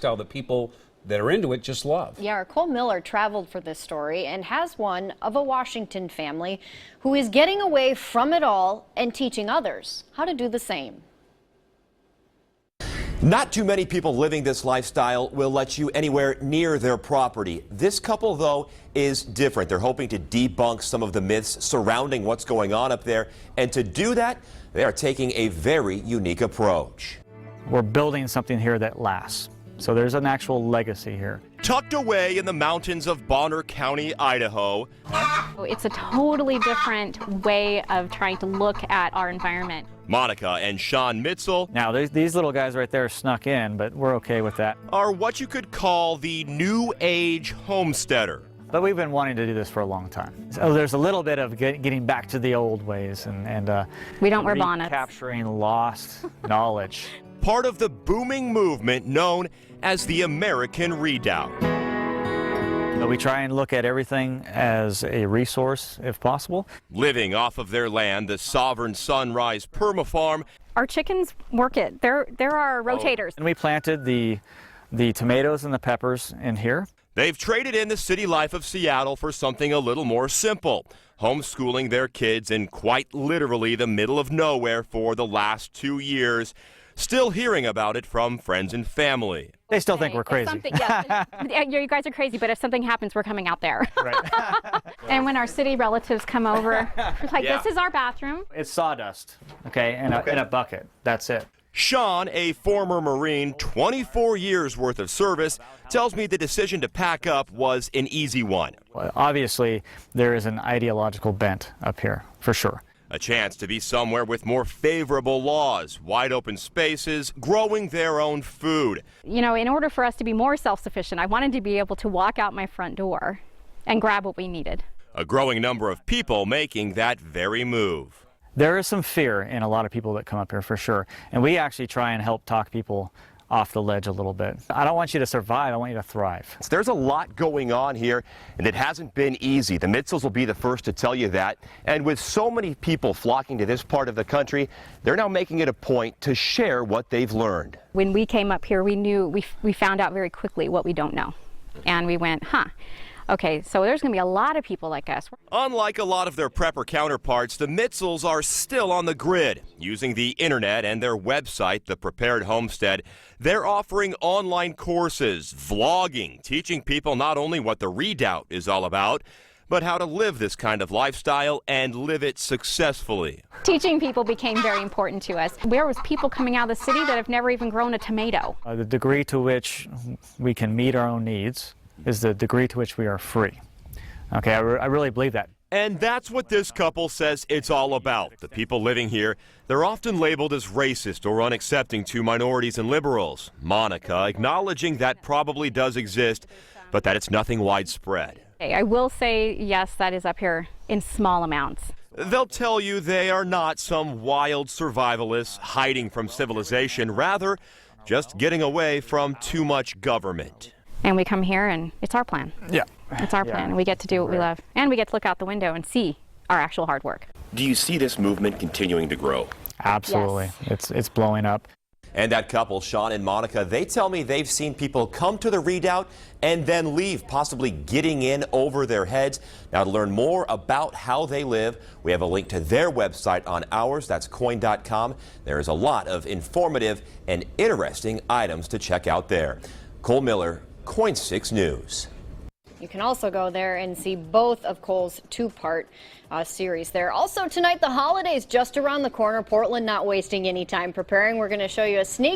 lifestyle that people that are into it just love. Yeah, Cole Miller traveled for this story and has one of a Washington family who is getting away from it all and teaching others how to do the same. Not too many people living this lifestyle will let you anywhere near their property. This couple, though, is different. They're hoping to debunk some of the myths surrounding what's going on up there. And to do that, they are taking a very unique approach. We're building something here that lasts. So there's an actual legacy here. Tucked away in the mountains of Bonner County, Idaho. It's a totally different way of trying to look at our environment. Monica and Sean Mitzel Now, these little guys right there snuck in, but we're okay with that. are what you could call the new age homesteader. But we've been wanting to do this for a long time. So there's a little bit of getting back to the old ways and We don't wear bonnets. Capturing lost knowledge. Part of the booming movement known as the American Redoubt. But we try and look at everything as a resource if possible. Living off of their land, the Sovereign Sunrise Permafarm. Our chickens work it. They're our rotators. And we planted the tomatoes and the peppers in here. They've traded in the city life of Seattle for something a little more simple. Homeschooling their kids in quite literally the middle of nowhere for the last 2 years. Still hearing about it from friends and family. They still think we're crazy. Yeah, you guys are crazy, but if something happens, we're coming out there. Right. And when our city relatives come over, we're like, Yeah. This is our bathroom. It's sawdust, okay, in a bucket. That's it. Sean, a former Marine, 24 years worth of service, tells me the decision to pack up was an easy one. Well, obviously, there is an ideological bent up here, for sure. A chance to be somewhere with more favorable laws, wide open spaces, growing their own food. You know, in order for us to be more self-sufficient, I wanted to be able to walk out my front door and grab what we needed. A growing number of people making that very move. There is some fear in a lot of people that come up here, for sure. And we actually try and help talk people off the ledge a little bit. I don't want you to survive, I want you to thrive. There's a lot going on here, and it hasn't been easy. The Mitzels will be the first to tell you that. And with so many people flocking to this part of the country, they're now making it a point to share what they've learned. When we came up here, we found out very quickly what we don't know. And we went, okay, so there's going to be a lot of people like us. Unlike a lot of their prepper counterparts, the Mitzels are still on the grid. Using the internet and their website, The Prepared Homestead, they're offering online courses, vlogging, teaching people not only what the Redoubt is all about, but how to live this kind of lifestyle and live it successfully. Teaching people became very important to us. There was people coming out of the city that have never even grown a tomato. The degree to which we can meet our own needs is the degree to which we are free. Okay, I really believe that. And that's what this couple says it's all about. The people living here, they're often labeled as racist or unaccepting to minorities and liberals. Monica acknowledging that probably does exist, but that it's nothing widespread. I will say, yes, that is up here in small amounts. They'll tell you they are not some wild survivalists hiding from civilization, rather just getting away from too much government. And we come here and it's our plan. Yeah. It's our plan. And we get to do what we love. And we get to look out the window and see our actual hard work. Do you see this movement continuing to grow? Absolutely. Yes. It's blowing up. And that couple, Sean and Monica, they tell me they've seen people come to the Redoubt and then leave, possibly getting in over their heads. Now, to learn more about how they live, we have a link to their website on ours. That's coin.com. There is a lot of informative and interesting items to check out there. Cole Miller, Coin 6 News. You can also go there and see both of Cole's two-part series there. Also tonight, the holidays just around the corner. Portland not wasting any time preparing. We're going to show you a sneak